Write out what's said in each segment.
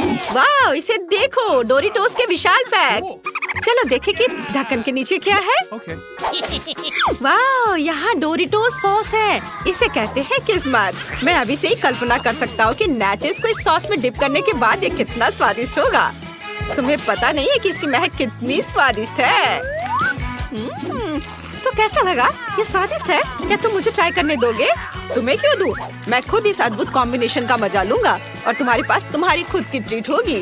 वाह, इसे देखो, डोरिटोस के विशाल पैक। चलो देखें कि ढक्कन के नीचे क्या है। वाह, यहाँ डोरिटोस सॉस है। इसे कहते हैं किस्मत। मैं अभी से ही कल्पना कर सकता हूँ कि नाचोस को इस सॉस में डिप करने के बाद ये कितना स्वादिष्ट होगा। तुम्हें पता नहीं है कि इसकी महक कितनी स्वादिष्ट है। तो कैसा लगा? ये स्वादिष्ट है? क्या तुम मुझे ट्राई करने दोगे? तुम्हें क्यों दूं? मैं खुद इस अद्भुत कॉम्बिनेशन का मजा लूंगा और तुम्हारे पास तुम्हारी खुद की ट्रीट होगी।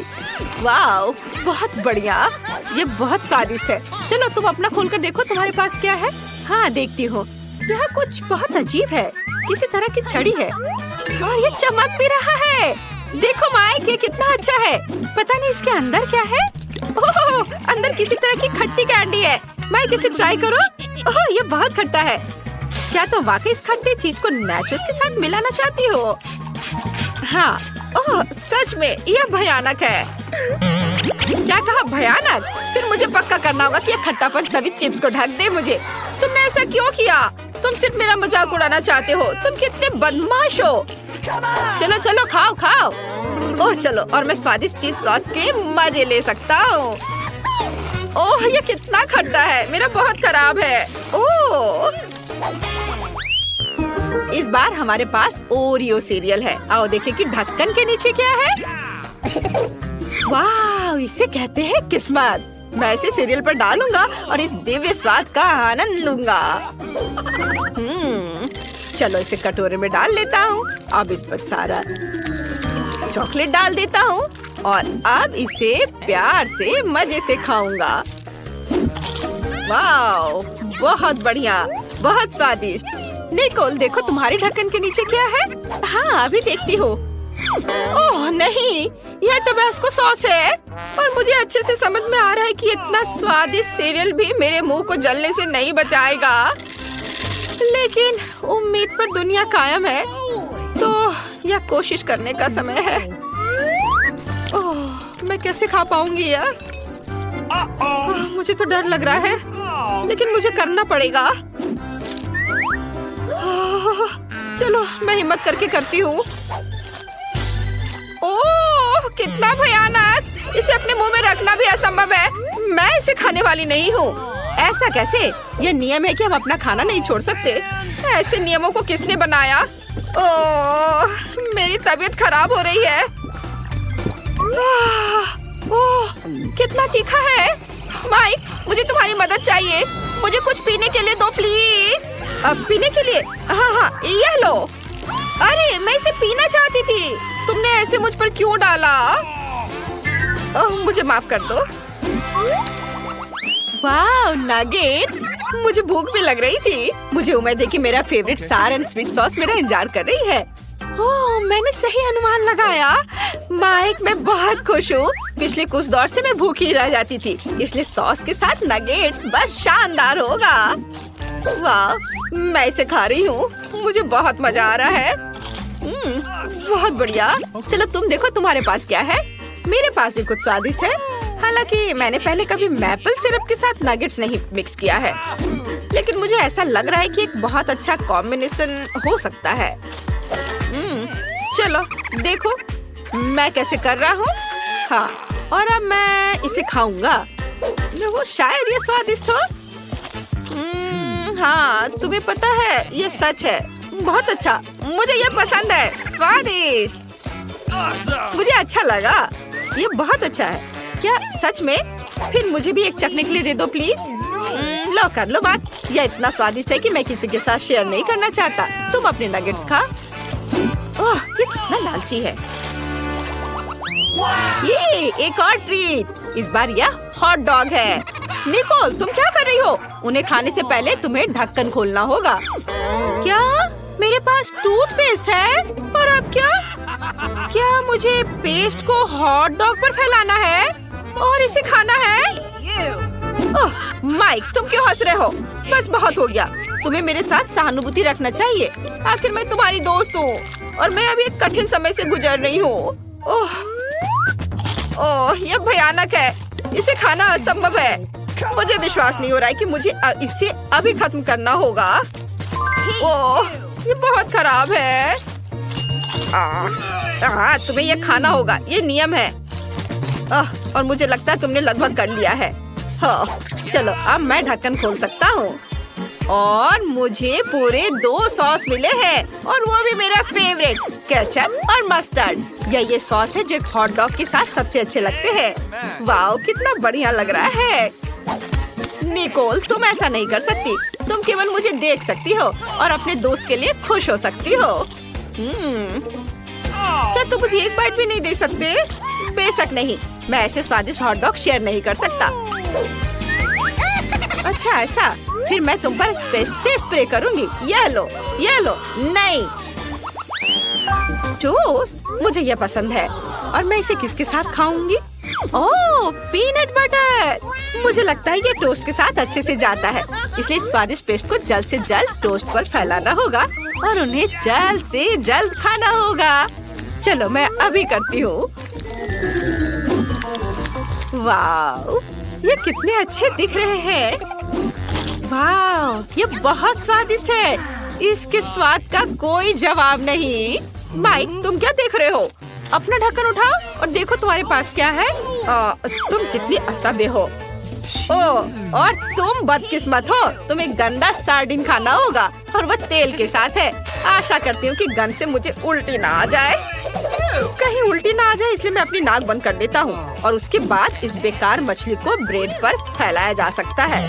वाह, बहुत बढ़िया, ये बहुत स्वादिष्ट है। चलो तुम अपना खोलकर देखो तुम्हारे पास क्या है। हाँ, देखती हूँ। यह कुछ बहुत अजीब है, किसी तरह की छड़ी है और ये चमक भी रहा है। देखो माइक, ये कितना अच्छा है। पता नहीं इसके अंदर क्या है। ओह, अंदर किसी तरह की खट्टी कैंडी है। माइक, इसे ट्राई करो। ओह, ये बहुत खट्टा है। क्या तुम वाकई इस खट्टे चीज को नाचोस के साथ मिलाना चाहती हो? हाँ। ओह, सच में यह भयानक है। क्या कहा, भयानक? फिर मुझे पक्का करना होगा कि यह खट्टापन सभी चिप्स को ढक दे मुझे। तुमने ऐसा क्यों किया? तुम सिर्फ मेरा मजाक उड़ाना चाहते हो। तुम कितने बदमाश हो। चलो चलो, खाओ खाओ। ओह चलो, और मैं स्वादिष्ट चीज सॉस के मजे ले सकता हूँ। ओह, ये कितना खट्टा है, मेरा बहुत खराब है। ओह, इस बार हमारे पास ओरियो सीरियल है। आओ देखें कि ढक्कन के नीचे क्या है। वाह, इसे कहते हैं किस्मत। मैं इसे सीरियल पर डालूंगा और इस दिव्य स्वाद का आनंद लूंगा। चलो इसे कटोरे में डाल लेता हूँ। अब इस पर सारा चॉकलेट डाल देता हूँ और अब इसे प्यार से मजे से खाऊंगा। वाह, बहुत बढ़िया, बहुत स्वादिष्ट। निकोल, देखो तुम्हारे ढक्कन के नीचे क्या है। हाँ, अभी देखती हूँ। ओह नहीं, यह टबास्को सॉस है और मुझे अच्छे से समझ में आ रहा है कि इतना स्वादिष्ट सीरियल भी मेरे मुंह को जलने से नहीं बचाएगा। लेकिन उम्मीद पर दुनिया कायम है, तो यह कोशिश करने का समय है। ओह, मैं कैसे खा पाऊंगी यार? मुझे तो डर लग रहा है, लेकिन मुझे करना पड़ेगा। चलो मैं हिम्मत करके करती हूँ। ओह, कितना भयानक! इसे अपने मुंह में रखना भी असंभव है। मैं इसे खाने वाली नहीं हूँ। ऐसा कैसे? यह नियम है कि हम अपना खाना नहीं छोड़ सकते। ऐसे नियमों को किसने बनाया? ओह, मेरी तबीयत खराब हो रही है। ओह, कितना तीखा है। माइक, मुझे तुम्हारी मदद चाहिए। मुझे कुछ पीने के लिए दो प्लीज। अब पीने के लिए? हाँ हाँ, ये लो। अरे, मैं इसे पीना चाहती थी। तुमने ऐसे मुझ पर क्यों डाला? ओह, मुझे माफ कर दो। वाह, नगेट्स! मुझे भूख भी लग रही थी। मुझे उम्मीद है कि मेरा फेवरेट सार एंड स्वीट सॉस मेरा इंतजार कर रही है। ओह, मैंने सही अनुमान लगाया। माइक, मैं बहुत खुश हूँ। पिछले कुछ दौर से मैं भूखी रह जाती थी, इसलिए सॉस के साथ नगेट्स बस शानदार होगा। वाह, मैं इसे खा रही हूँ। मुझे बहुत मजा आ रहा है। बहुत बढ़िया। चलो तुम देखो तुम्हारे पास क्या है। मेरे पास भी कुछ स्वादिष्ट है। हालांकि मैंने पहले कभी मैपल सिरप के साथ नगेट्स नहीं मिक्स किया है, लेकिन मुझे ऐसा लग रहा है कि एक बहुत अच्छा कॉम्बिनेशन हो सकता है। चलो देखो मैं कैसे कर रहा हूँ। हाँ, और अब मैं इसे खाऊंगा। जो शायद ये स्वादिष्ट हो। हाँ, तुम्हें पता है ये सच है। बहुत अच्छा, मुझे ये पसंद है। स्वादिष्ट, मुझे अच्छा लगा। ये बहुत अच्छा है। क्या सच में? फिर मुझे भी एक चखने के लिए दे दो प्लीज। लो कर लो बात। यह इतना स्वादिष्ट है कि मैं किसी के साथ शेयर नहीं करना चाहता। तुम अपने नगेट्स खा। ओह, ये कितना लालची है। ये एक और ट्रीट। इस बार यह हॉट डॉग है। निकोल, तुम क्या कर रही हो? उन्हें खाने से पहले तुम्हें ढक्कन खोलना होगा। क्या? मेरे पास टूथपेस्ट है? और अब क्या? क्या मुझे पेस्ट को हॉट डॉग पर फैलाना है और इसे खाना है? ओह, माइक, तुम क्यों हंस रहे हो? बस बहुत हो गया। तुम्हें मेरे साथ सहानुभूति रखना चाहिए। आखिर मैं तुम्हारी दोस्त हूँ और मैं अभी एक कठिन समय से गुजर रही हूँ। ओह, ओह, यह भयानक है। इसे खाना असंभव है। मुझे विश्वास नहीं हो रहा है कि मुझे इसे अभी खत्म करना होगा। ओह, ये बहुत खराब है। तुम्हें यह खाना होगा, ये नियम है। और मुझे लगता है तुमने लगभग कर लिया है। हाँ, चलो अब मैं ढक्कन खोल सकता हूँ। और मुझे पूरे 2 सॉस मिले हैं और वो भी मेरा फेवरेट, केचप और मस्टर्ड। ये सॉस है जो हॉट डॉग के साथ सबसे अच्छे लगते हैं। वाओ, कितना बढ़िया लग रहा है। निकोल, तुम ऐसा नहीं कर सकती। तुम केवल मुझे देख सकती हो और अपने दोस्त के लिए खुश हो सकती हो। क्या तुम मुझे एक बाइट भी नहीं दे सकते? बेशक नहीं, मैं ऐसे स्वादिष्ट हॉट डॉग शेयर नहीं कर सकता। अच्छा ऐसा, फिर मैं तुम पर पेस्ट से स्प्रे करूंगी। ये लो, ये लो। नहीं, टोस्ट, मुझे ये पसंद है। और मैं इसे किसके साथ खाऊंगी? ओह, पीनट बटर। मुझे लगता है ये टोस्ट के साथ अच्छे से जाता है, इसलिए स्वादिष्ट पेस्ट को जल्द से जल्द टोस्ट पर फैलाना होगा और उन्हें जल्द से जल्द खाना होगा। चलो मैं अभी करती हूँ। वाओ, ये कितने अच्छे दिख रहे हैं। वाओ, ये बहुत स्वादिष्ट है। इसके स्वाद का कोई जवाब नहीं। माइक, तुम क्या देख रहे हो? अपना ढक्कन उठाओ और देखो तुम्हारे पास क्या है। तुम कितनी असभ्य हो। ओह, और तुम बदकिस्मत हो। तुम्हें गंदा सार्डिन खाना होगा और वह तेल के साथ है। आशा करती हूँ कि गंद से मुझे उल्टी ना आ जाए। कहीं उल्टी ना आ जाए इसलिए मैं अपनी नाक बंद कर देता हूँ और उसके बाद इस बेकार मछली को ब्रेड पर फैलाया जा सकता है।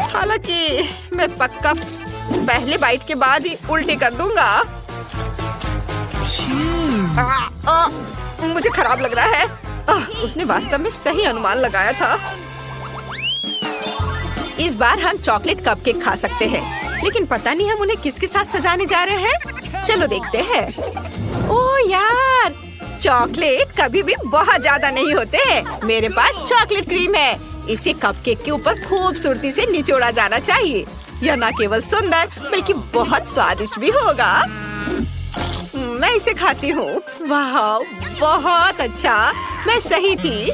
हालांकि मैं पक्का पहले बाइट के बाद ही उल्टी कर दूंगा। मुझे खराब लग रहा है। उसने वास्तव में सही अनुमान लगाया था। इस बार हम चॉकलेट कपकेक खा सकते हैं, लेकिन पता नहीं हम उन्हें किसके साथ सजाने जा रहे हैं। चलो देखते हैं। ओह यार, चॉकलेट कभी भी बहुत ज्यादा नहीं होते हैं। मेरे पास चॉकलेट क्रीम है। इसे कपकेक के ऊपर खूबसूरती से निचोड़ा जाना चाहिए। यह न केवल सुंदर बल्कि बहुत स्वादिष्ट भी होगा। मैं इसे खाती हूँ। वाह, बहुत अच्छा, मैं सही थी।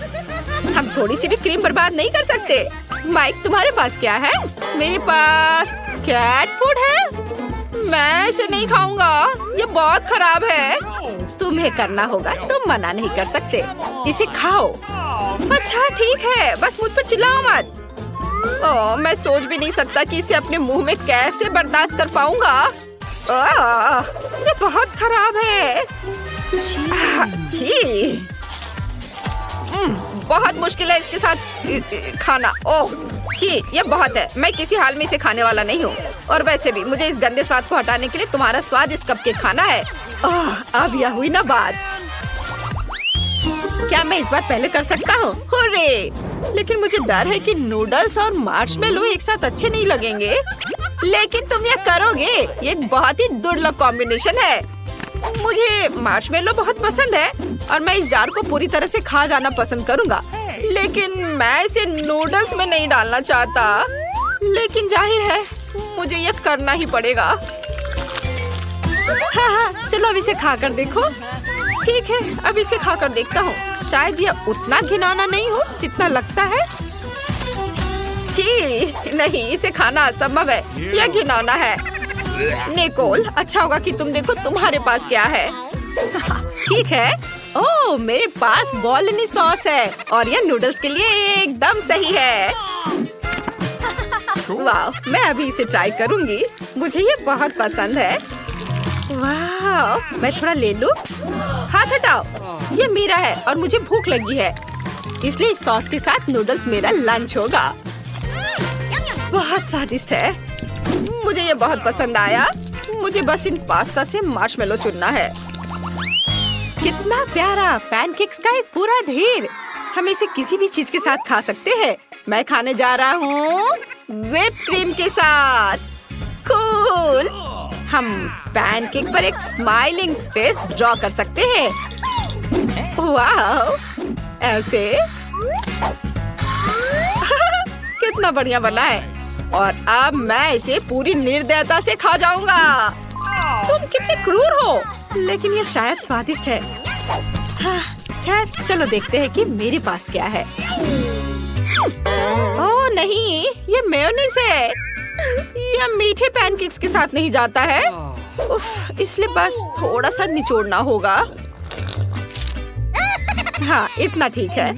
हम थोड़ी सी भी क्रीम बर्बाद नहीं कर सकते। माइक, तुम्हारे पास क्या है? मेरे पास कैट फूड है। मैं इसे नहीं खाऊंगा, ये बहुत खराब है। तुम्हें करना होगा, तुम मना नहीं कर सकते। इसे खाओ। अच्छा ठीक है, बस मुझ पर चिल्लाओ मत। ओह, मैं सोच भी नहीं सकता कि इसे अपने मुंह में कैसे बर्दाश्त कर पाऊंगा। ये बहुत खराब है। छी, बहुत मुश्किल है इसके साथ खाना। ओह छी, ये बहुत है। मैं किसी हाल में इसे खाने वाला नहीं हूँ। और वैसे भी मुझे इस गंदे स्वाद को हटाने के लिए तुम्हारा स्वादिष्ट कपकेक खाना है। अब यह हुई ना बात। क्या मैं इस बार पहले कर सकता हूँ? हुर्रे! लेकिन मुझे डर है कि नूडल्स और मार्शमेलो एक साथ अच्छे नहीं लगेंगे। लेकिन तुम यह करोगे। ये एक बहुत ही दुर्लभ कॉम्बिनेशन है। मुझे मार्शमेलो बहुत पसंद है और मैं इस जार को पूरी तरह से खा जाना पसंद करूंगा। लेकिन मैं इसे नूडल्स में नहीं डालना चाहता। लेकिन जाहिर है मुझे यह करना ही पड़ेगा। हाँ, चलो अब इसे खाकर देखो। ठीक है, अब इसे खाकर देखता हूँ। शायद यह उतना घिनौना नहीं हो जितना लगता है। छी, नहीं, इसे खाना असंभव है। यह घिनौना है। निकोल, अच्छा होगा कि तुम देखो तुम्हारे पास क्या है। ठीक है। ओह, मेरे पास बॉलोनी सॉस है और यह नूडल्स के लिए एकदम सही है। वाह, मैं अभी इसे ट्राई करूंगी। मुझे ये बहुत पसंद है। वाह, मैं थोड़ा ले लूं। हाथ हटाओ, ये मेरा है और मुझे भूख लगी है, इसलिए इस सॉस के साथ नूडल्स मेरा लंच होगा। बहुत स्वादिष्ट है। मुझे ये बहुत पसंद आया। मुझे बस इन पास्ता से मार्शमेलो चुनना है। कितना प्यारा, पैनकेक्स का एक पूरा ढेर। हम इसे किसी भी चीज के साथ खा सकते हैं। मैं खाने जा रहा हूँ व्हिप क्रीम के साथ। कूल। हम पैनकेक पर एक स्माइलिंग फेस ड्रॉ कर सकते हैं। वाह, ऐसे। कितना बढ़िया बना है। और अब मैं इसे पूरी निर्दयता से खा जाऊंगा। तुम कितने क्रूर हो, लेकिन ये शायद स्वादिष्ट है। हाँ, खैर चलो देखते हैं कि मेरे पास क्या है। ओह नहीं, ये मेयोनीज है। ये मीठे पैनकेक्स के साथ नहीं जाता है। उफ, इसलिए बस थोड़ा सा निचोड़ना होगा। हाँ, इतना ठीक है।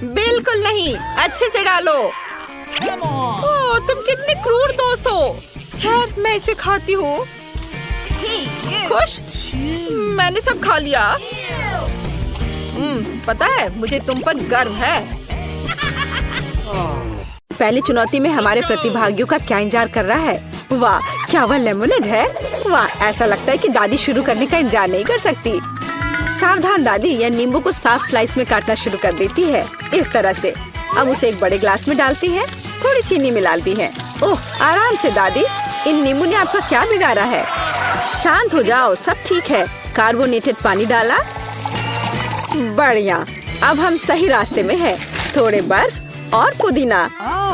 बिल्कुल नहीं, अच्छे से डालो। ओह, तुम कितने क्रूर दोस्त हो। खैर, मैं इसे खाती हूँ। खुश? मैंने सब खा लिया। पता है, मुझे तुम पर गर्व है। पहली चुनौती में हमारे प्रतिभागियों का क्या इंतजार कर रहा है? वाह, क्या वह लेमोनेड है? वाह, ऐसा लगता है कि दादी शुरू करने का इंतजार नहीं कर सकती। सावधान दादी, यह नींबू को साफ स्लाइस में काटना शुरू कर देती है, इस तरह से। अब उसे एक बड़े ग्लास में डालती है, थोड़ी चीनी मिलाती है। ओह, आराम से दादी, इन नींबू ने आपका क्या बिगाड़ा है? शांत हो जाओ, सब ठीक है। कार्बोनेटेड पानी डाला, बढ़िया। अब हम सही रास्ते में हैं। थोड़े बर्फ और पुदीना।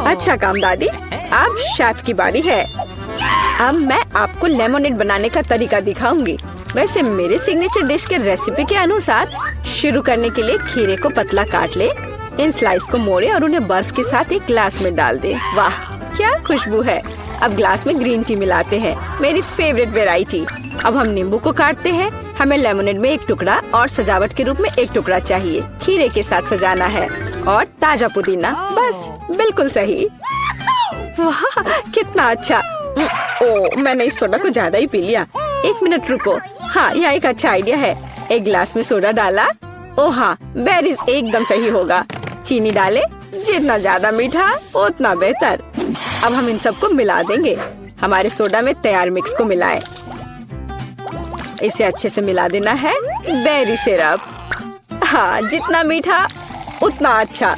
अच्छा काम दादी, अब शेफ की बारी है। अब मैं आपको लेमोनेड बनाने का तरीका दिखाऊंगी। वैसे मेरे सिग्नेचर डिश के रेसिपी के अनुसार शुरू करने के लिए खीरे को पतला काट ले, इन स्लाइस को मोड़े और उन्हें बर्फ के साथ एक ग्लास में डाल दे। वाह, क्या खुशबू है। अब ग्लास में ग्रीन टी मिलाते हैं, मेरी फेवरेट वेराइटी। अब हम नींबू को काटते हैं। हमें लेमोनेड में एक टुकड़ा और सजावट के रूप में एक टुकड़ा चाहिए। खीरे के साथ सजाना है और ताजा पुदीना, बस बिल्कुल सही। वाह, कितना अच्छा। ओह, मैंने इस सोडा को ज्यादा ही पी लिया। एक मिनट रुको। हाँ, यह एक अच्छा आइडिया है। एक ग्लास में सोडा डाला। ओह हाँ, बेरीज एकदम सही होगा। चीनी डाले, जितना ज्यादा मीठा उतना बेहतर। अब हम इन सबको मिला देंगे। हमारे सोडा में तैयार मिक्स को मिलाएं। इसे अच्छे से मिला देना है। बेरी सिरप, हाँ, जितना मीठा उतना अच्छा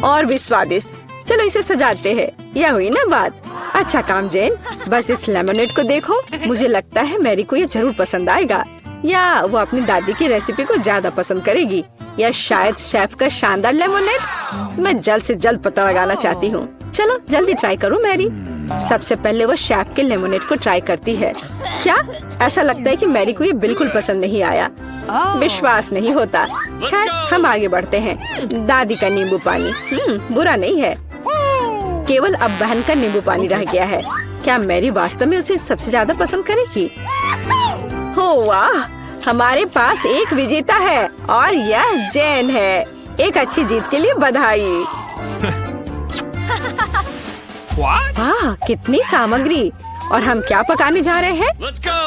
और भी स्वादिष्ट। चलो इसे सजाते हैं। यह हुई ना बात। अच्छा काम जेन, बस इस लेमोनेड को देखो। मुझे लगता है मैरी को ये जरूर पसंद आएगा, या वो अपनी दादी की रेसिपी को ज्यादा पसंद करेगी, या शायद शेफ का शानदार लेमोनेड। मैं जल्द से जल्द पता लगाना चाहती हूँ। चलो जल्दी ट्राई करो मैरी। सबसे पहले वो शेफ के लेमोनेड को ट्राई करती है। क्या? ऐसा लगता है कि मैरी को ये बिल्कुल पसंद नहीं आया। विश्वास नहीं होता। खैर, हम आगे बढ़ते हैं। दादी का नींबू पानी बुरा नहीं है। केवल अब बहन का नींबू पानी रह गया है। क्या मैरी वास्तव में उसे सबसे ज्यादा पसंद करेगी? हो वाह, हमारे पास एक विजेता है और यह जेन है। एक अच्छी जीत के लिए बधाई। वाह, कितनी सामग्री। और हम क्या पकाने जा रहे हैं?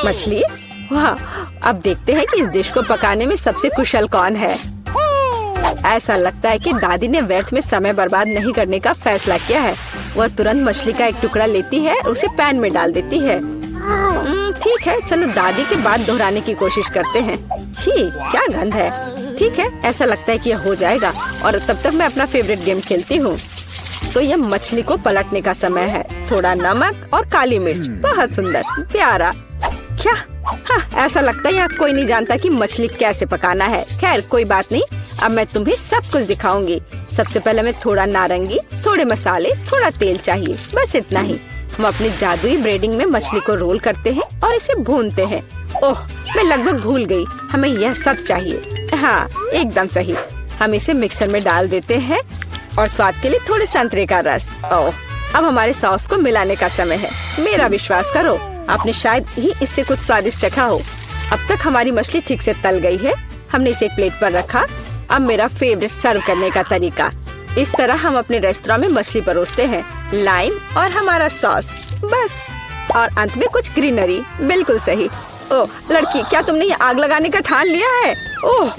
मछली। वाह, अब देखते हैं कि इस डिश को पकाने में सबसे कुशल कौन है। ऐसा लगता है कि दादी ने व्यर्थ में समय बर्बाद नहीं करने का फैसला किया है। वह तुरंत मछली का एक टुकड़ा लेती है और उसे पैन में डाल देती है। ठीक है, चलो दादी के बाद दोहराने की कोशिश करते हैं। छी, क्या गंध है। ठीक है, ऐसा लगता है कि यह हो जाएगा और तब तक मैं अपना फेवरेट गेम खेलती हूँ। तो यह मछली को पलटने का समय है। थोड़ा नमक और काली मिर्च, बहुत सुंदर, प्यारा। क्या? हाँ, ऐसा लगता है यहाँ कोई नहीं जानता कि मछली कैसे पकाना है। खैर, कोई बात नहीं, अब मैं तुम्हें सब कुछ दिखाऊंगी। सबसे पहले मैं थोड़ा नारंगी, थोड़े मसाले, थोड़ा तेल चाहिए, बस इतना ही। हम अपने जादुई ब्रेडिंग में मछली को रोल करते हैं और इसे भूनते हैं। ओह, मैं लगभग भूल गई, हमें यह सब चाहिए। हाँ, एकदम सही। हम इसे मिक्सर में डाल देते हैं और स्वाद के लिए थोड़े संतरे का रस। ओह, अब हमारे सॉस को मिलाने का समय है। मेरा विश्वास करो, आपने शायद ही इससे कुछ स्वादिष्ट चखा हो। अब तक हमारी मछली ठीक से तल गई है। हमने इसे एक प्लेट पर रखा। अब मेरा फेवरेट सर्व करने का तरीका। इस तरह हम अपने रेस्टोरेंट में मछली परोसते हैं। लाइम और हमारा सॉस, बस। और अंत में कुछ ग्रीनरी, बिल्कुल सही। ओह लड़की, क्या तुमने ये आग लगाने का ठान लिया है? ओह,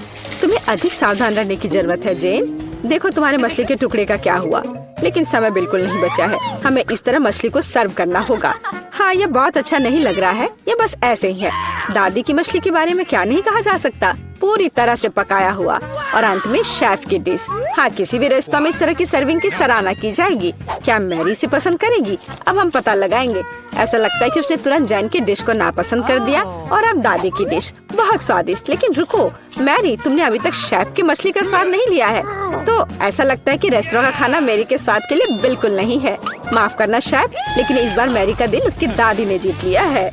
तुम्हें अधिक सावधान रहने की जरूरत है जेन। देखो तुम्हारे मछली के टुकड़े का क्या हुआ। लेकिन समय बिल्कुल नहीं बचा है। हमें इस तरह मछली को सर्व करना होगा। हाँ, ये बहुत अच्छा नहीं लग रहा है। ये बस ऐसे ही है। दादी की मछली के बारे में क्या नहीं कहा जा सकता। पूरी तरह से पकाया हुआ और अंत में शेफ की डिश। हाँ, किसी भी रेस्तरां में इस तरह की सर्विंग की सराहना की जाएगी। क्या मैरी से पसंद करेगी? अब हम पता लगाएंगे। ऐसा लगता है कि उसने तुरंत जैन की डिश को नापसंद कर दिया और अब दादी की डिश बहुत स्वादिष्ट। लेकिन रुको मैरी, तुमने अभी तक शेफ की मछली का स्वाद नहीं लिया है। तो ऐसा लगता है कि रेस्टोरेंट का खाना मैरी के स्वाद के लिए बिल्कुल नहीं है। माफ करना शेफ, लेकिन इस बार मैरी का दिल उसकी दादी ने जीत लिया है।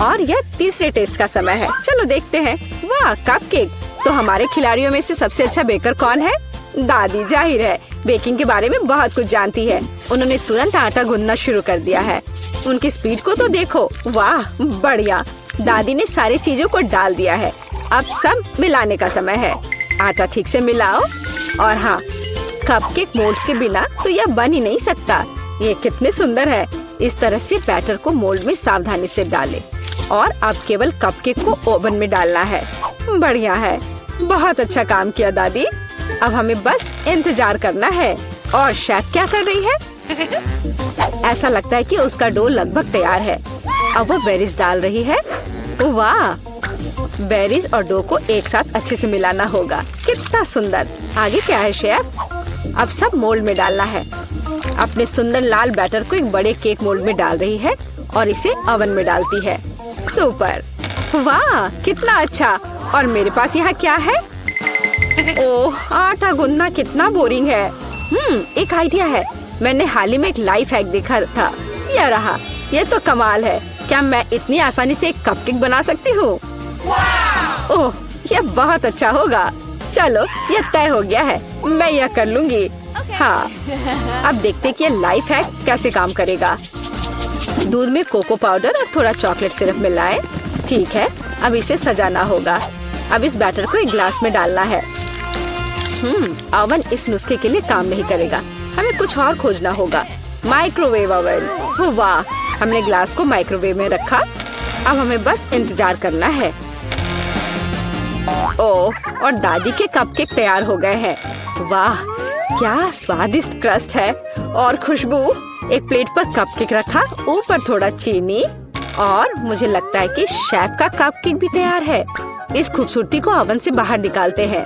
और यह तीसरे टेस्ट का समय है। चलो देखते हैं। वाह, कपकेक। तो हमारे खिलाड़ियों में से सबसे अच्छा बेकर कौन है? दादी, जाहिर है, बेकिंग के बारे में बहुत कुछ जानती है। उन्होंने तुरंत आटा गूंदना शुरू कर दिया है। उनकी स्पीड को तो देखो। वाह, बढ़िया। दादी ने सारी चीजों को डाल दिया है। अब सब मिलाने का समय है। आटा ठीक से मिलाओ। और हाँ, कपकेक मोल्ड्स के बिना तो यह बन ही नहीं सकता। ये कितने सुंदर है। इस तरह से बैटर को मोल्ड में सावधानी से डालें और अब केवल कपकेक को ओवन में डालना है। बढ़िया है, बहुत अच्छा काम किया दादी। अब हमें बस इंतजार करना है। और शेफ क्या कर रही है? ऐसा लगता है कि उसका डो लगभग तैयार है। अब वो बेरीज डाल रही है। वाह, बेरीज और डो को एक साथ अच्छे से मिलाना होगा। कितना सुंदर। आगे क्या है शेफ? अब सब मोल्ड में डालना है। अपने सुंदर लाल बैटर को एक बड़े केक मोल्ड में डाल रही है और इसे ओवन में डालती है। सुपर, वाह कितना अच्छा। और मेरे पास यहाँ क्या है? ओह, आटा गूंदना कितना बोरिंग है। एक आइडिया है। मैंने हाल ही में एक लाइफ हैक देखा था। यह रहा। ये तो कमाल है। क्या मैं इतनी आसानी से एक कपकेक बना सकती हूँ? ओह, यह बहुत अच्छा होगा। चलो, यह तय हो गया है। मैं यह कर लूंगी। हाँ, अब देखते कि ये लाइफ हैक कैसे काम करेगा। दूध में कोको पाउडर और थोड़ा चॉकलेट सिरप मिलाएं। ठीक है, अब इसे सजाना होगा। अब इस बैटर को एक ग्लास में डालना है। ओवन इस नुस्खे के लिए काम नहीं करेगा। हमें कुछ और खोजना होगा। Microwave oven. वाह, हमने ग्लास को माइक्रोवेव में रखा। अब हमें बस इंतजार करना है। ओह, और दादी के कपकेक तैयार हो गए हैं। वाह, क्या स्वादिष्ट क्रस्ट है और खुशबू। एक प्लेट पर कपकेक रखा, ऊपर थोड़ा चीनी और मुझे लगता है कि शेफ का कपकेक भी तैयार है। इस खूबसूरती को ओवन से बाहर निकालते हैं।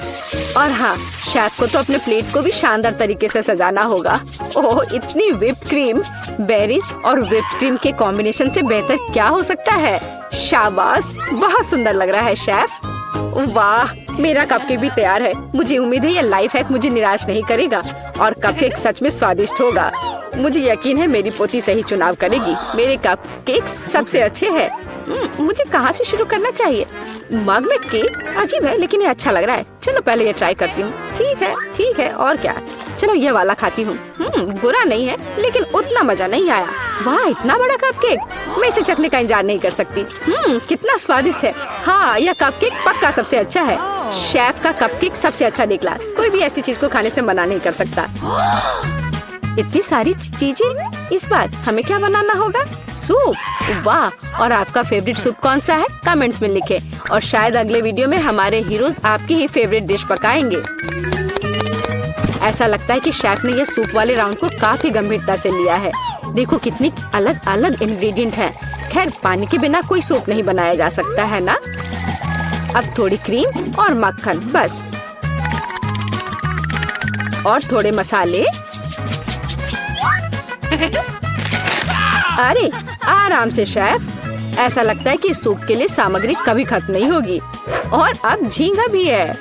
और हाँ, शेफ को तो अपने प्लेट को भी शानदार तरीके से सजाना होगा। ओह, इतनी व्हिप्ड क्रीम, बेरीज और व्हिप्ड क्रीम के कॉम्बिनेशन से बेहतर क्या हो सकता है। शाबाश, बहुत सुंदर लग रहा है शेफ। वाह, मेरा कपकेक भी तैयार है। मुझे उम्मीद है ये लाइफ हैक मुझे निराश नहीं करेगा और कपकेक सच में स्वादिष्ट होगा। मुझे यकीन है मेरी पोती सही चुनाव करेगी। मेरे कपकेक सबसे अच्छे हैं। मुझे कहाँ से शुरू करना चाहिए? मग में केक अजीब है, लेकिन ये अच्छा लग रहा है। चलो पहले ये ट्राई करती हूँ। ठीक है, और क्या। चलो ये वाला खाती हूँ। बुरा नहीं है, लेकिन उतना मजा नहीं आया। वाह, इतना बड़ा कपकेक। मैं इसे चखने का इंतजार नहीं कर सकती। कितना स्वादिष्ट है। हाँ, यह कपकेक पक्का सबसे अच्छा है। शेफ का कपकेक सबसे अच्छा निकला। कोई भी ऐसी चीज को खाने से मना नहीं कर सकता। इतनी सारी चीजें। इस बार हमें क्या बनाना होगा? सूप। वाह, और आपका फेवरेट सूप कौन सा है? कमेंट्स में लिखें और शायद अगले वीडियो में हमारे हीरोज आपकी ही फेवरेट डिश पकाएंगे। ऐसा लगता है कि शेफ ने यह सूप वाले राउंड को काफी गंभीरता से लिया है। देखो कितनी अलग अलग इंग्रेडिएंट हैं। खैर, पानी के बिना कोई सूप नहीं बनाया जा सकता है ना। अब थोड़ी क्रीम और मक्खन बस, और थोड़े मसाले। अरे आराम से शेफ। ऐसा लगता है कि सूप के लिए सामग्री कभी खत्म नहीं होगी। और अब झींगा भी है।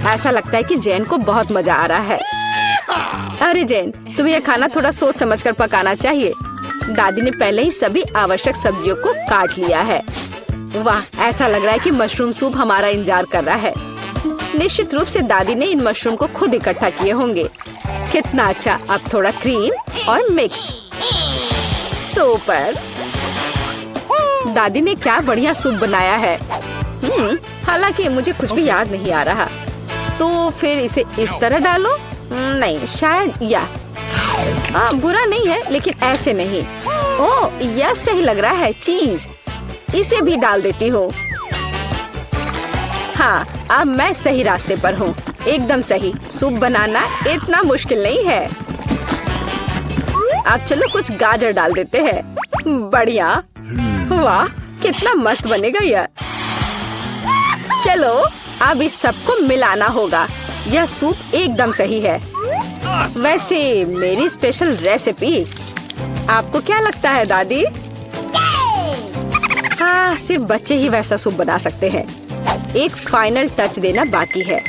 ऐसा लगता है कि जैन को बहुत मजा आ रहा है। अरे जैन, तुम्हें यह खाना थोड़ा सोच समझकर पकाना चाहिए। दादी ने पहले ही सभी आवश्यक सब्जियों को काट लिया है। वाह, ऐसा लग रहा है कि मशरूम सूप हमारा इंतजार कर रहा है। निश्चित रूप से दादी ने इन मशरूम को खुद इकट्ठा किए होंगे। कितना अच्छा। अब थोड़ा क्रीम और मिक्स। सुपर, दादी ने क्या बढ़िया सूप बनाया है। हालांकि मुझे कुछ भी याद नहीं आ रहा। तो फिर इसे इस तरह डालो। नहीं, शायद बुरा नहीं है, लेकिन ऐसे नहीं। ओह, यह सही लग रहा है। चीज, इसे भी डाल देती हूँ। हाँ, अब मैं सही रास्ते पर हूँ। एकदम सही। सूप बनाना इतना मुश्किल नहीं है। अब चलो कुछ गाजर डाल देते हैं। बढ़िया। वाह, कितना मस्त बनेगा यह। चलो अब इस सबको मिलाना होगा। यह सूप एकदम सही है। वैसे मेरी स्पेशल रेसिपी, आपको क्या लगता है दादी? हाँ, सिर्फ बच्चे ही वैसा सूप बना सकते हैं। एक फाइनल टच देना बाकी है।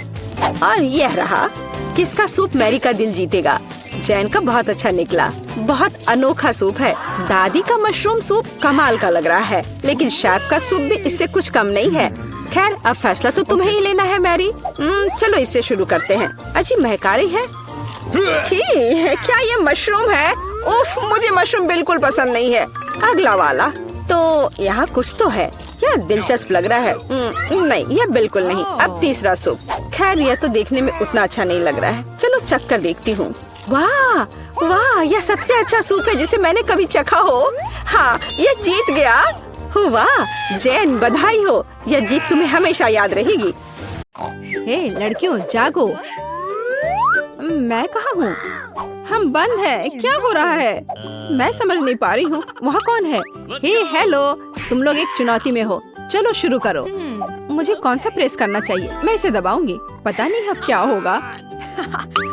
और यह रहा। किसका सूप मैरी का दिल जीतेगा? जैन का बहुत अच्छा निकला। बहुत अनोखा सूप है। दादी का मशरूम सूप कमाल का लग रहा है, लेकिन शेफ का सूप भी इससे कुछ कम नहीं है। खैर, अब फैसला तो तुम्हें ही लेना है मैरी। चलो इससे शुरू करते हैं। अच्छी महक आ रही है। छी, क्या ये मशरूम है? उफ, मुझे मशरूम बिल्कुल पसंद नहीं है। अगला वाला। तो यहाँ कुछ तो है। क्या दिलचस्प लग रहा है। नहीं, यह बिल्कुल नहीं। अब तीसरा सूप। खैर यह तो देखने में उतना अच्छा नहीं लग रहा है। चलो चख कर देखती हूँ। वाह वाह, यह सबसे अच्छा सूप है जिसे मैंने कभी चखा हो। हाँ, यह जीत गया। वाह जैन, बधाई हो। यह जीत तुम्हें हमेशा याद रहेगी। हे लड़कियों, जागो। मैं कहाँ हूँ? हम बंद है। क्या हो रहा है? मैं समझ नहीं पा रही हूँ। वहाँ कौन है? हे हेलो, तुम लोग एक चुनौती में हो। चलो शुरू करो। मुझे कौन सा प्रेस करना चाहिए? मैं इसे दबाऊंगी। पता नहीं अब क्या होगा।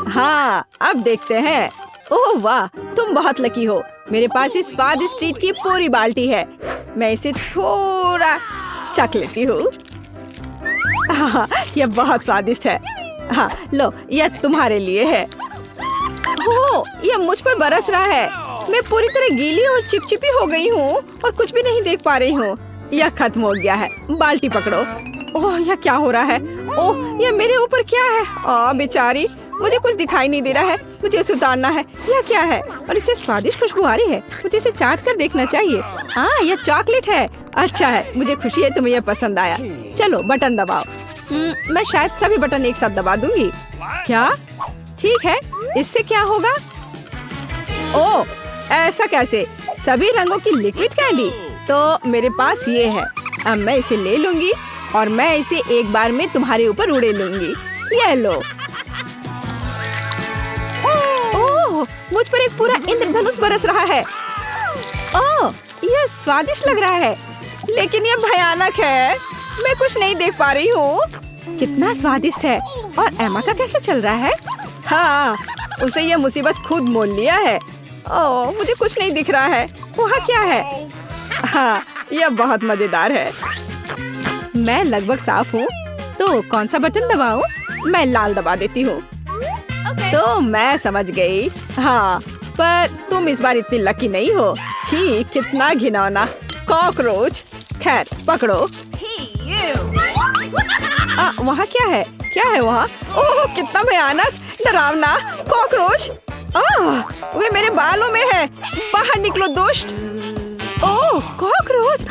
हाँ, अब देखते हैं। ओह वाह, तुम बहुत लकी हो। मेरे पास इस स्वादिष्ट ट्रीट की पूरी बाल्टी है। मैं इसे थोड़ा चख लेती हूँ। हाँ, यह बहुत स्वादिष्ट है। हाँ लो, यह तुम्हारे लिए है। हो, यह मुझ पर बरस रहा है। मैं पूरी तरह गीली और चिपचिपी हो गई हूँ और कुछ भी नहीं देख पा रही हूँ। यह खत्म हो गया है। बाल्टी पकड़ो। ओह, यह क्या हो रहा है? ओह, यह मेरे ऊपर क्या है? बेचारी, मुझे कुछ दिखाई नहीं दे रहा है। मुझे इसे उतारना है। यह क्या है? और इससे स्वादिष्ट खुशबू आ रही है। मुझे इसे चाट कर देखना चाहिए। हाँ, यह चॉकलेट है। अच्छा है, मुझे खुशी है तुम्हें यह पसंद आया। चलो बटन दबाओ। मैं शायद सभी बटन एक साथ दबा दूंगी। क्या? ठीक है, इससे क्या होगा? ओह, ऐसा कैसे? सभी रंगों की लिक्विड कैंडी। तो मेरे पास ये है। अब मैं इसे ले लूंगी और मैं इसे एक बार में तुम्हारे ऊपर उड़े लूंगी। ये लो। ओह, मुझ पर एक पूरा इंद्रधनुष बरस रहा है। ओह, यह स्वादिष्ट लग रहा है, लेकिन यह भयानक है। मैं कुछ नहीं देख पा रही हूँ। कितना स्वादिष्ट है। और एमा का कैसे चल रहा है? हाँ, उसे यह मुसीबत खुद मोल लिया है। ओह, मुझे कुछ नहीं दिख रहा है। वहाँ क्या है? हाँ, यह बहुत मजेदार है। मैं लगभग साफ हूँ। तो कौन सा बटन दबाऊं? मैं लाल दबा देती हूँ। तो मैं समझ गई। हाँ, पर तुम इस बार इतनी लकी नहीं हो। छी, कितना घिनौना कॉकरोच। खैर पकड़ो। वहाँ क्या है? क्या है वहाँ? ओह, कितना भयानक, डरावना कॉकरोच। वे मेरे बालों में है। बाहर निकलो दुष्ट। ओह, कॉकरोच।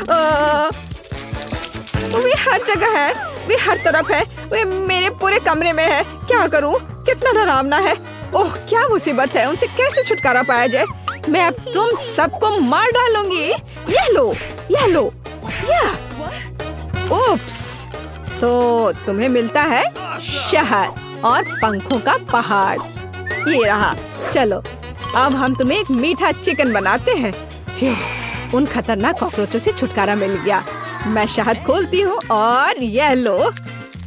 वे हर जगह है। वे हर तरफ है। वे मेरे पूरे कमरे में है। क्या करूं? कितना डरावना है। ओह, क्या मुसीबत है। उनसे कैसे छुटकारा पाया जाए? मैं अब तुम सबको मार डालूंगी। यह लो, यह लो, यह। ओप्स, तो तुम्हें मिलता है शहर और पंखों का पहाड़। ये रहा। चलो, अब हम तुम्हें एक मीठा चिकन बनाते हैं। फिर उन खतरनाक कॉकरोचों से छुटकारा मिल गया। मैं शहद खोलती हूँ और यह लो।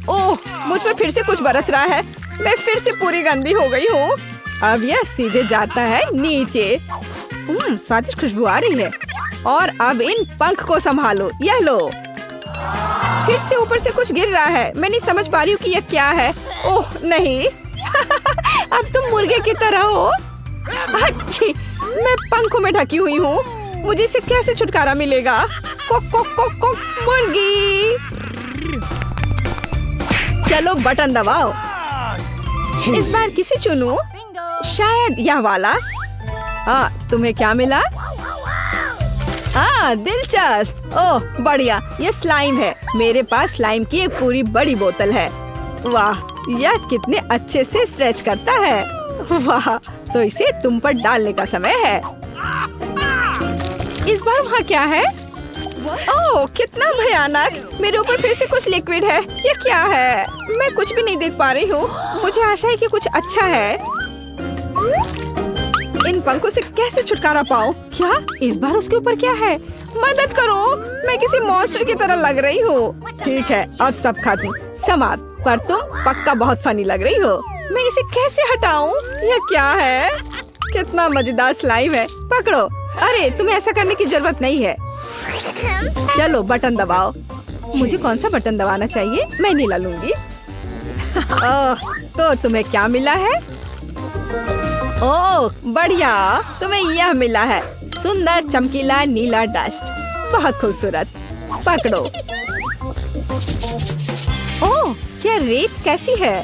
ओह, मुझ पर फिर से कुछ बरस रहा है। मैं फिर से पूरी गंदी हो गई हूँ। अब यह सीधे जाता है नीचे। स्वादिष्ट खुशबू आ रही है। और अब इन पंख को संभालो। यह लो। फिर से ऊपर से कुछ गिर रहा है। मैं नहीं समझ पा रही हूँ कि यह क्या है। ओह नहीं। अब तुम मुर्गे की तरह हो। अच्छी, मैं पंखों में ढकी हुई हूँ। मुझे इससे कैसे छुटकारा मिलेगा? कोक कोक कोक कोक, मुर्गी। चलो बटन दबाओ। इस बार किसे चुनूं? शायद यह वाला। तुम्हें क्या मिला? दिलचस्प। ओह बढ़िया, ये स्लाइम है। मेरे पास स्लाइम की एक पूरी बड़ी बोतल है। वाह, यह कितने अच्छे से स्ट्रेच करता है। वाह, तो इसे तुम पर डालने का समय है। इस बार वहाँ क्या है? ओह, कितना भयानक। मेरे ऊपर फिर से कुछ लिक्विड है। ये क्या है? मैं कुछ भी नहीं देख पा रही हूँ। मुझे आशा है कि कुछ अच्छा है। इन पंखों से कैसे छुटकारा पाऊँ? क्या इस बार उसके ऊपर क्या है? मदद करो, मैं किसी मॉन्स्टर की तरह लग रही हूँ। ठीक है, अब सब खत्म, समाप्त। पर तुम पक्का बहुत फनी लग रही हो। मैं इसे कैसे हटाऊं? यह क्या है? कितना मजेदार स्लाइम है। पकड़ो। अरे, तुम्हें ऐसा करने की जरूरत नहीं है। चलो बटन दबाओ। मुझे कौन सा बटन दबाना चाहिए? मैं नीला लूंगी। तो तुम्हें क्या मिला है? ओह बढ़िया, तुम्हें यह मिला है। सुंदर चमकीला नीला डस्ट। बहुत खूबसूरत। पकड़ो। ओह, क्या रेत कैसी है?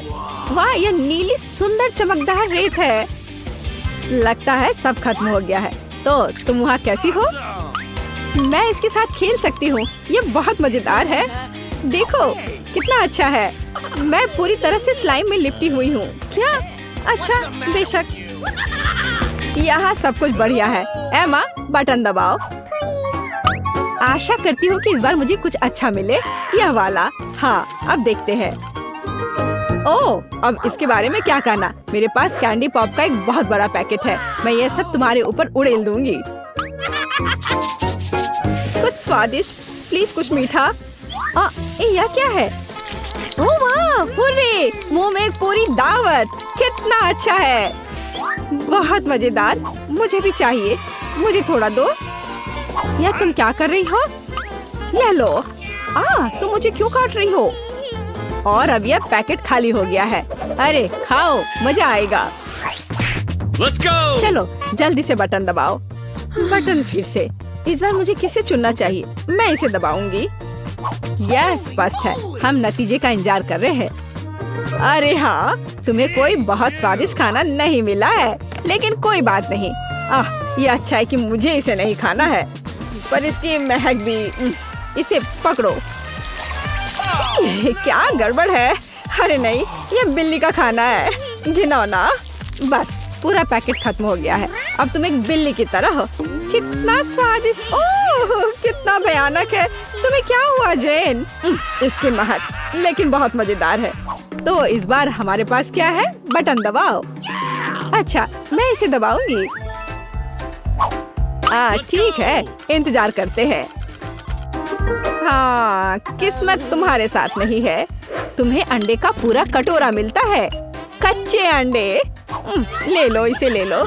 वाह, यह नीली सुंदर चमकदार रेत है। लगता है सब खत्म हो गया है। तो तुम वहाँ कैसी हो? मैं इसके साथ खेल सकती हूँ। ये बहुत मजेदार है। देखो कितना अच्छा है। मैं पूरी तरह से स्लाइम में लिपटी हुई हूँ। क्या? अच्छा, बेशक। यहाँ सब कुछ बढ़िया है। एमा, बटन दबाओ। आशा करती हूँ कि इस बार मुझे कुछ अच्छा मिले। यह वाला। हाँ, अब देखते हैं। ओह, अब इसके बारे में क्या कहना। मेरे पास कैंडी पॉप का एक बहुत बड़ा पैकेट है। मैं ये सब तुम्हारे ऊपर उड़ेल दूंगी। कुछ स्वादिष्ट, प्लीज कुछ मीठा। यह क्या है? ओह वाह, हुर्रे! मुंह में एक पूरी दावत। कितना अच्छा है। बहुत मजेदार। मुझे भी चाहिए। मुझे थोड़ा दो। यह तुम क्या कर रही हो? यह लो। तुम मुझे क्यों काट रही हो? और अब यह पैकेट खाली हो गया है। अरे खाओ, मजा आएगा। Let's go! चलो जल्दी से बटन दबाओ। बटन फिर से। इस बार मुझे किसे चुनना चाहिए? मैं इसे दबाऊंगी। यह स्पष्ट है। हम नतीजे का इंतजार कर रहे हैं। अरे हाँ, तुम्हें कोई बहुत स्वादिष्ट खाना नहीं मिला है, लेकिन कोई बात नहीं। ये अच्छा है कि मुझे इसे नहीं खाना है, पर इसकी महक भी। इसे पकड़ो। क्या गड़बड़ है? अरे नहीं, ये बिल्ली का खाना है। घिनौना। बस पूरा पैकेट खत्म हो गया है। अब तुम एक बिल्ली की तरह हो। कितना स्वादिष्ट। ओह, कितना भयानक है। तुम्हें क्या हुआ जेन? इसकी महक, लेकिन बहुत मजेदार है। तो इस बार हमारे पास क्या है? बटन दबाओ। अच्छा, मैं इसे दबाऊंगी। ठीक है, इंतजार करते हैं। हाँ, किस्मत तुम्हारे साथ नहीं है। तुम्हें अंडे का पूरा कटोरा मिलता है। कच्चे अंडे। ले लो, इसे ले लो।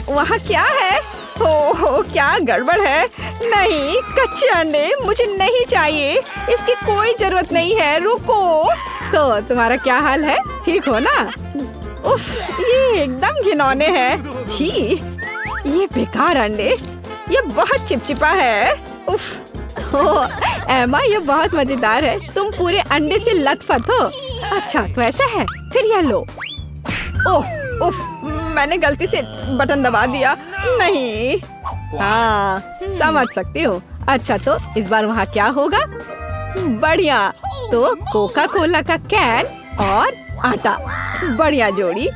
वहाँ क्या है? हो, क्या गड़बड़ है? नहीं, कच्चे अंडे मुझे नहीं चाहिए। इसकी कोई जरूरत नहीं है। रुको। तो तुम्हारा क्या हाल है? ठीक हो ना? उफ, ये एकदम घिनौने हैं। छी, ये बेकार अंडे। ये बहुत चिपचिपा है। उफ। एमा, ये बहुत मजेदार है। तुम पूरे अंडे से लथपथ हो। अच्छा, तो ऐसा है। फिर यह लो। ओह, उफ, मैंने गलती से बटन दबा दिया। नहीं। हाँ, समझ सकती हूँ। अच्छा, तो इस बार वहाँ क्या होगा? बढ़िया। तो कोका कोला का कैन और आटा। बढ़िया जोड़ी।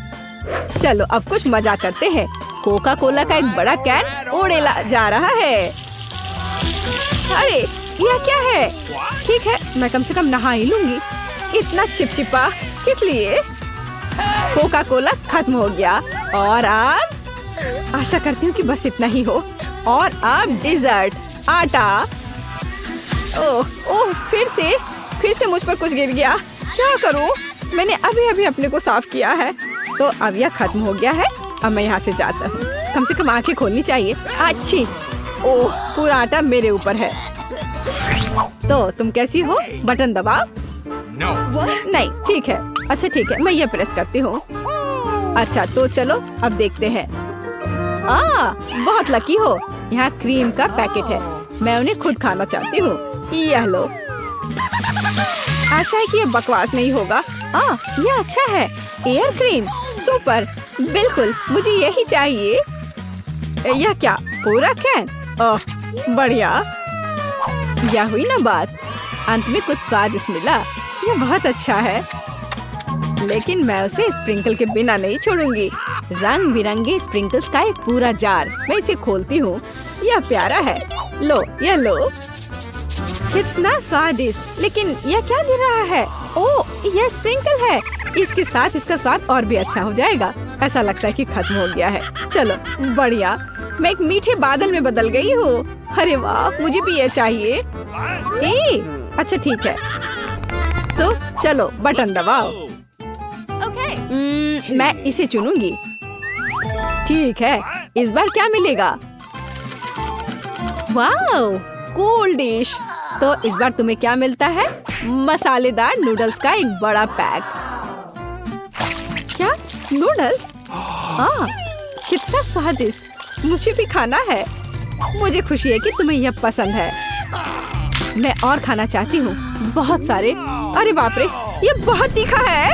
चलो अब कुछ मजा करते हैं। कोका कोला का एक बड़ा कैन उड़ेला जा रहा है। अरे, यह क्या है? ठीक है, मैं कम से कम नहा ही लूंगी। इतना चिपचिपा किस लिए? कोका कोला खत्म हो गया। और अब आशा करती हूँ कि बस इतना ही हो। और अब डेजर्ट, आटा। ओह, फिर से मुझ पर कुछ गिर गया। क्या करूँ? मैंने अभी अभी अपने को साफ किया है। तो अब यह खत्म हो गया है। अब मैं यहाँ से जाता हूँ। कम से कम आंखें खोलनी चाहिए। अच्छी। ओह, पूरा आटा मेरे ऊपर है। तो तुम कैसी हो? बटन दबाओ। No. नहीं, ठीक है। अच्छा ठीक है, मैं ये प्रेस करती हूँ। अच्छा, तो चलो अब देखते हैं। बहुत लकी हो। यहाँ क्रीम का पैकेट है। मैं उन्हें खुद खाना चाहती हूँ। यह लो। आशा है कि ये बकवास नहीं होगा। यह अच्छा है। Air cream, super. बिल्कुल, मुझे यही चाहिए। यह क्या? पूरा कैन? ओह, बढ़िया। यह हुई ना बात। अंत में कुछ स्वादिष्ट मिला। यह बहुत अच्छा है, लेकिन मैं उसे स्प्रिंकल के बिना नहीं छोड़ूंगी। रंग बिरंगे स्प्रिंकल्स का एक पूरा जार। मैं इसे खोलती हूँ। यह प्यारा है। लो, यह लो। कितना स्वादिष्ट। लेकिन यह क्या दे रहा है? ओह, यह स्प्रिंकल है। इसके साथ इसका स्वाद और भी अच्छा हो जाएगा। ऐसा लगता है कि खत्म हो गया है। चलो, बढ़िया। मैं एक मीठे बादल में बदल गई हूँ। अरे वाह, मुझे भी ये चाहिए। अच्छा ठीक है, तो चलो बटन दबाओ। मैं इसे चुनूंगी। ठीक है, इस बार क्या मिलेगा? Wow, cool dish. तो इस बार तुम्हें क्या मिलता है? मसालेदार नूडल्स का एक बड़ा पैक। क्या? नूडल्स? कितना स्वादिष्ट। मुझे भी खाना है। मुझे खुशी है कि तुम्हें यह पसंद है। मैं और खाना चाहती हूँ, बहुत सारे। अरे बाप रे, ये बहुत तीखा है।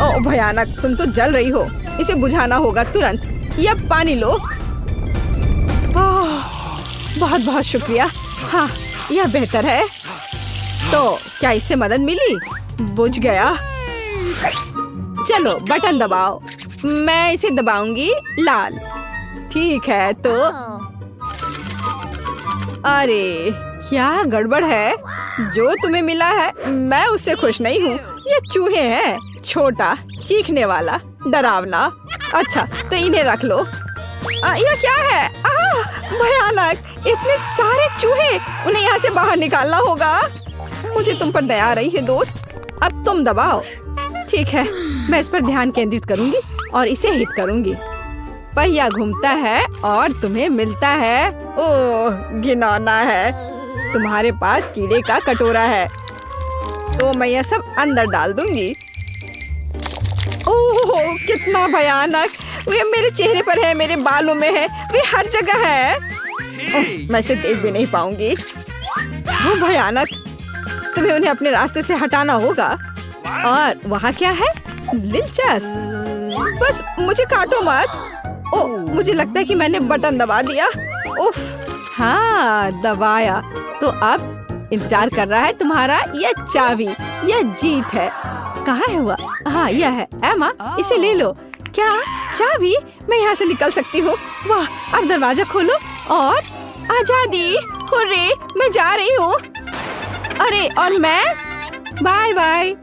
ओह भयानक, तुम तो जल रही हो। इसे बुझाना होगा तुरंत। यह पानी लो। बहुत बहुत शुक्रिया। हाँ, यह बेहतर है। तो क्या इससे मदद मिली? बुझ गया। चलो बटन दबाओ। मैं इसे दबाऊंगी लाल। ठीक है तो अरे क्या गड़बड़ है? जो तुम्हें मिला है मैं उससे खुश नहीं हूँ। ये चूहे हैं, छोटा, चीखने वाला, डरावना। अच्छा तो इन्हें रख लो। यह क्या है? भयानक! इतने सारे चूहे, उन्हें यहाँ से बाहर निकालना होगा। मुझे तुम पर दया आ रही है दोस्त। अब तुम दबाओ। ठीक है, मैं इस पर ध्यान केंद्रित करूंगी और इसे हिट करूंगी। पहिया घूमता है और तुम्हें मिलता है। ओह घिनौना है। तुम्हारे पास कीड़े का कटोरा है तो मैं यह सब अंदर डाल दूंगी। ओह कितना भयानक! वे मेरे चेहरे पर है, मेरे बालों में है, वे हर जगह है। मैं इसे देख भी नहीं पाऊंगी। वो भयानक! तुम्हें उन्हें अपने रास्ते से हटाना होगा। और वहाँ क्या है? दिलचस्प। बस मुझे काटो मत। ओह मुझे लगता है कि मैंने बटन दबा दिया। उफ, हाँ दबाया। तो अब इंतजार कर रहा है तुम्हारा यह चाबी। यह जीत है। कहाँ है हुआ? हाँ यह है। एमा इसे ले लो। क्या चाबी? मैं यहाँ से निकल सकती हूँ। वाह, अब दरवाजा खोलो और आजादी। हुर्रे, मैं जा रही हूँ। अरे और मैं? Bye bye.